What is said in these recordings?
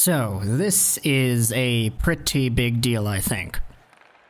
So, this is a pretty big deal, I think.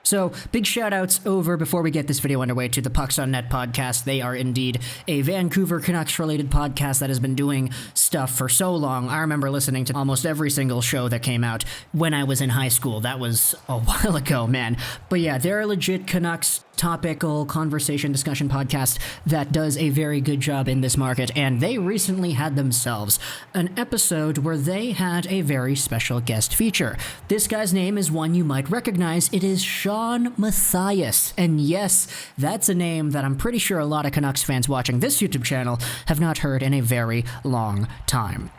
So, big shout-outs over, before we get this video underway, to the Pucks on Net podcast. They are indeed a Vancouver Canucks-related podcast that has been doing stuff for so long. I remember listening to almost every single show that came out when I was in high school. That was a while ago, man. But yeah, they're a legit Canucks topical conversation discussion podcast that does a very good job in this market, and they recently had themselves an episode where they had a very special guest feature. This guy's name is one you might recognize. It is Shawn Matthias, and yes, that's a name that I'm pretty sure a lot of Canucks fans watching this YouTube channel have not heard in a very long time.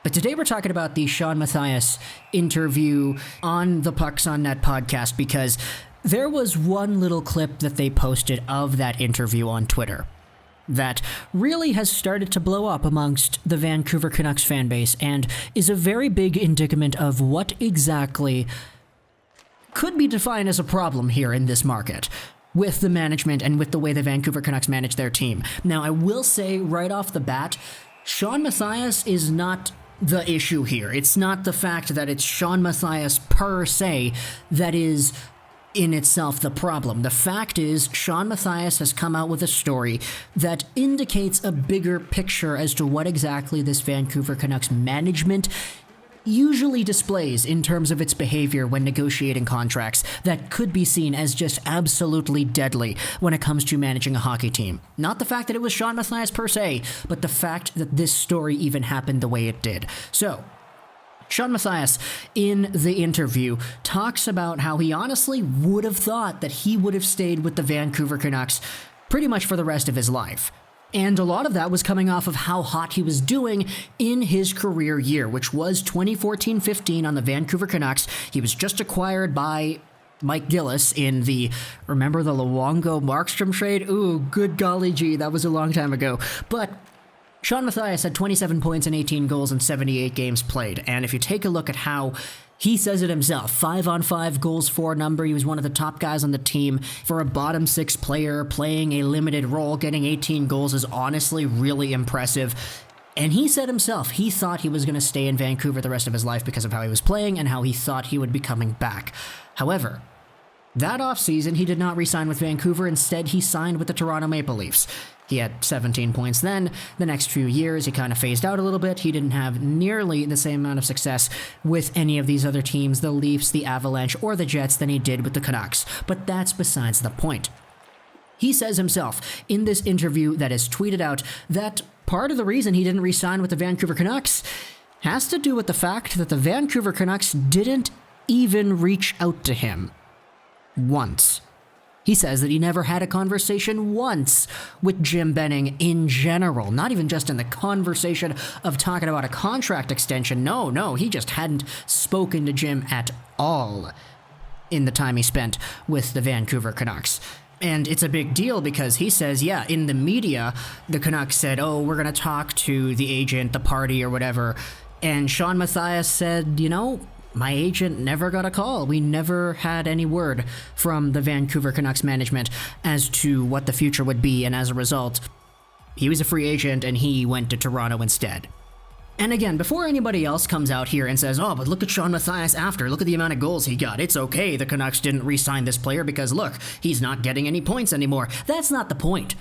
But today we're talking about the Shawn Matthias interview on the Pucks on Net podcast, because there was one little clip that they posted of that interview on Twitter that really has started to blow up amongst the Vancouver Canucks fan base and is a very big indicament of what exactly could be defined as a problem here in this market with the management and with the way the Vancouver Canucks manage their team. Now, I will say right off the bat, Shawn Matthias is not the issue here. It's not the fact that it's Shawn Matthias per se that is in itself the problem. The fact is, Shawn Matthias has come out with a story that indicates a bigger picture as to what exactly this Vancouver Canucks management usually displays in terms of its behavior when negotiating contracts that could be seen as just absolutely deadly when it comes to managing a hockey team. Not the fact that it was Shawn Matthias per se, but the fact that this story even happened the way it did. So, Shawn Matthias, in the interview, talks about how he honestly would have thought that he would have stayed with the Vancouver Canucks pretty much for the rest of his life. And a lot of that was coming off of how hot he was doing in his career year, which was 2014-15 on the Vancouver Canucks. He was just acquired by Mike Gillis in the, remember the Luongo-Markstrom trade? Ooh, good golly gee, that was a long time ago. But Shawn Matthias had 27 points and 18 goals in 78 games played, and if you take a look at how he says it himself, 5-on-5 goals for number, he was one of the top guys on the team. For a bottom six player playing a limited role, getting 18 goals is honestly really impressive. And he said himself, he thought he was going to stay in Vancouver the rest of his life because of how he was playing and how he thought he would be coming back. However, that offseason, he did not re-sign with Vancouver. Instead, he signed with the Toronto Maple Leafs. He had 17 points then. The next few years, he kind of phased out a little bit. He didn't have nearly the same amount of success with any of these other teams, the Leafs, the Avalanche, or the Jets, than he did with the Canucks. But that's besides the point. He says himself in this interview that is tweeted out that part of the reason he didn't re-sign with the Vancouver Canucks has to do with the fact that the Vancouver Canucks didn't even reach out to him once. He says that he never had a conversation once with Jim Benning in general, not even just in the conversation of talking about a contract extension. No, he just hadn't spoken to Jim at all in the time he spent with the Vancouver Canucks. And it's a big deal because he says, yeah, in the media, the Canucks said, oh, we're going to talk to the agent, the party, or whatever. And Shawn Matthias said, you know, my agent never got a call. We never had any word from the Vancouver Canucks management as to what the future would be, and as a result, he was a free agent and he went to Toronto instead. And again, before anybody else comes out here and says, oh, but look at Shawn Matthias after, look at the amount of goals he got. It's okay the Canucks didn't re-sign this player because look, he's not getting any points anymore. That's not the point.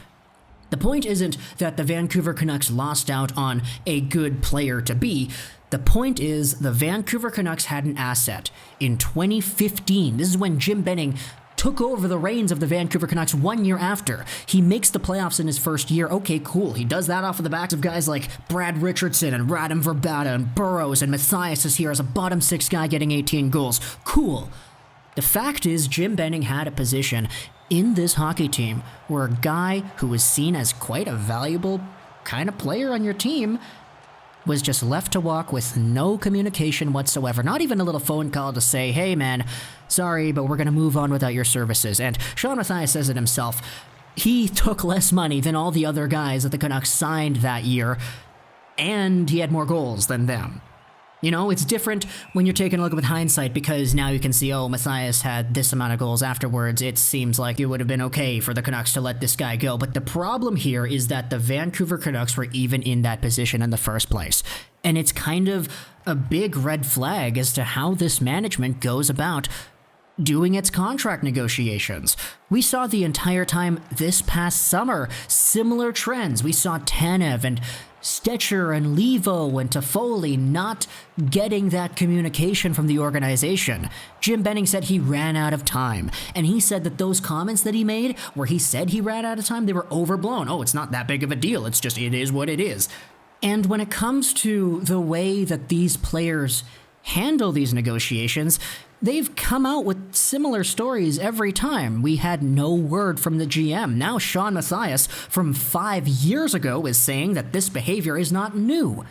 The point isn't that the Vancouver Canucks lost out on a good player to be. The point is the Vancouver Canucks had an asset in 2015. This is when Jim Benning took over the reins of the Vancouver Canucks 1 year after. He makes the playoffs in his first year. Okay, cool. He does that off of the backs of guys like Brad Richardson and Radim Verbata and Burrows, and Matthias is here as a bottom six guy getting 18 goals. Cool. The fact is Jim Benning had a position in this hockey team where a guy who was seen as quite a valuable kind of player on your team was just left to walk with no communication whatsoever. Not even a little phone call to say, hey man, sorry, but we're going to move on without your services. And Shawn Matthias says it himself. He took less money than all the other guys that the Canucks signed that year, and he had more goals than them. You know, it's different when you're taking a look with hindsight because now you can see, oh, Matthias had this amount of goals afterwards. It seems like it would have been okay for the Canucks to let this guy go. But the problem here is that the Vancouver Canucks were even in that position in the first place. And it's kind of a big red flag as to how this management goes about doing its contract negotiations. We saw the entire time this past summer similar trends. We saw Tanev and Stecher and Leivo and Toffoli not getting that communication from the organization. Jim Benning said he ran out of time, and he said that those comments that he made, where he said he ran out of time, they were overblown. Oh, it's not that big of a deal. It's just, it is what it is. And when it comes to the way that these players handle these negotiations, they've come out with similar stories every time. We had no word from the GM. Now Shawn Matthias from 5 years ago is saying that this behavior is not new.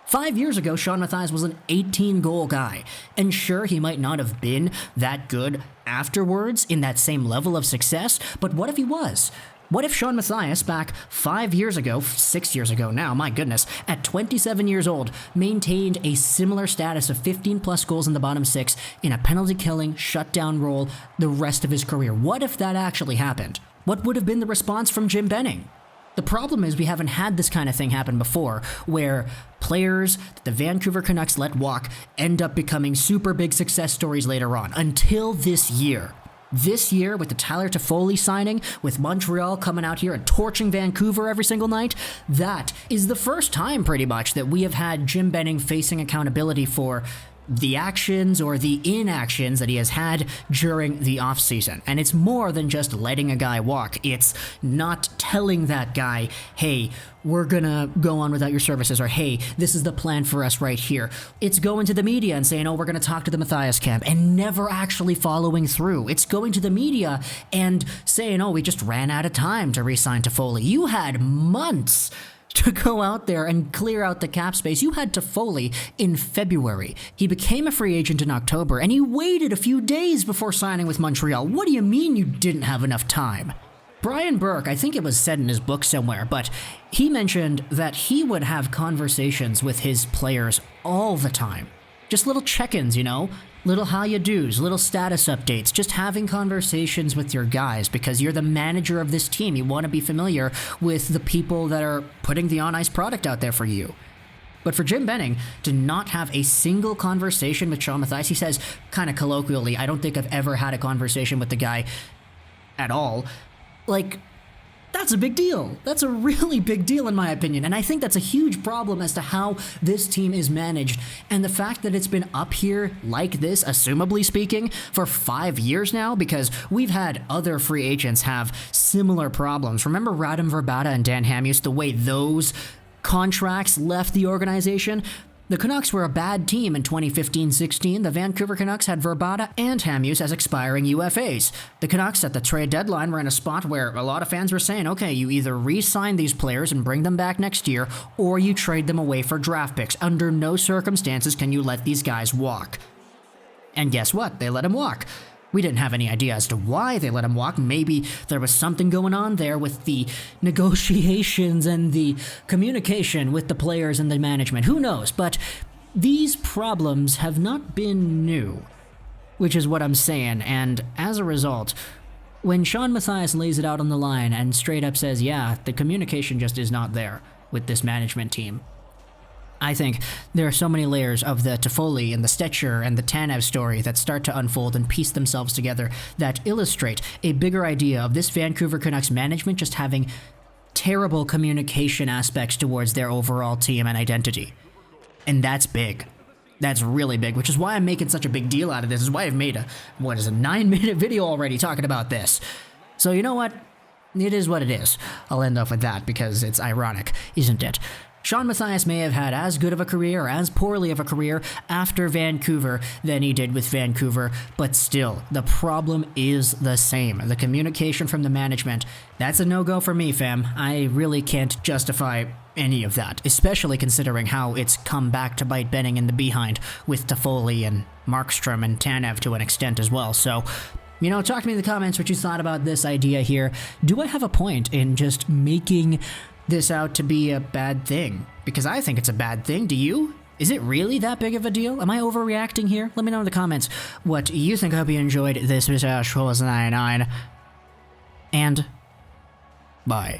5 years ago, Shawn Matthias was an 18-goal guy. And sure, he might not have been that good afterwards in that same level of success, but what if he was? What if Shawn Matthias back 5 years ago, 6 years ago now, my goodness, at 27 years old, maintained a similar status of 15 plus goals in the bottom six in a penalty killing, shutdown role the rest of his career? What if that actually happened? What would have been the response from Jim Benning? The problem is we haven't had this kind of thing happen before, where players that the Vancouver Canucks let walk end up becoming super big success stories later on, until this year. This year, with the Tyler Toffoli signing, with Montreal coming out here and torching Vancouver every single night, that is the first time, pretty much, that we have had Jim Benning facing accountability for the actions or the inactions that he has had during the offseason. And it's more than just letting a guy walk. It's not telling that guy, hey, we're gonna go on without your services, or hey, this is the plan for us right here. It's going to the media and saying, oh, we're gonna talk to the Matthias camp, and never actually following through. It's going to the media and saying, oh, we just ran out of time to re-sign Toffoli. You had months to go out there and clear out the cap space. You had Toffoli in February. He became a free agent in October, and he waited a few days before signing with Montreal. What do you mean you didn't have enough time? Brian Burke, I think it was said in his book somewhere, but he mentioned that he would have conversations with his players all the time. Just little check-ins, you know? Little how you do's, little status updates, just having conversations with your guys because you're the manager of this team. You want to be familiar with the people that are putting the on-ice product out there for you. But for Jim Benning to not have a single conversation with Shawn Matthias, he says kind of colloquially, I don't think I've ever had a conversation with the guy at all. Like, that's a big deal. That's a really big deal in my opinion. And I think that's a huge problem as to how this team is managed. And the fact that it's been up here like this, assumably speaking, for 5 years now, because we've had other free agents have similar problems. Remember Radim Verbata and Dan Hamhuis, the way those contracts left the organization? The Canucks were a bad team in 2015-16. The Vancouver Canucks had Verbata and Hamhuis as expiring UFAs. The Canucks at the trade deadline were in a spot where a lot of fans were saying, okay, you either re-sign these players and bring them back next year, or you trade them away for draft picks. Under no circumstances can you let these guys walk. And guess what? They let him walk. We didn't have any idea as to why they let him walk. Maybe there was something going on there with the negotiations and the communication with the players and the management. Who knows? But these problems have not been new, which is what I'm saying. And as a result, when Shawn Matthias lays it out on the line and straight up says, yeah, the communication just is not there with this management team, I think there are so many layers of the Toffoli and the Stecher and the Tanev story that start to unfold and piece themselves together that illustrate a bigger idea of this Vancouver Canucks management just having terrible communication aspects towards their overall team and identity. And that's big. That's really big, which is why I'm making such a big deal out of this. This is why I've made a 9-minute video already talking about this. So you know what? It is what it is. I'll end off with that because it's ironic, isn't it? Shawn Matthias may have had as good of a career or as poorly of a career after Vancouver than he did with Vancouver, but still, the problem is the same. The communication from the management, that's a no-go for me, fam. I really can't justify any of that, especially considering how it's come back to bite Benning in the behind with Toffoli and Markstrom and Tanev to an extent as well. So, you know, talk to me in the comments what you thought about this idea here. Do I have a point in just making this out to be a bad thing? Because I think it's a bad thing. Do you? Is it really that big of a deal? Am I overreacting here? Let me know in the comments what you think. I hope you enjoyed this. This was 99, and bye.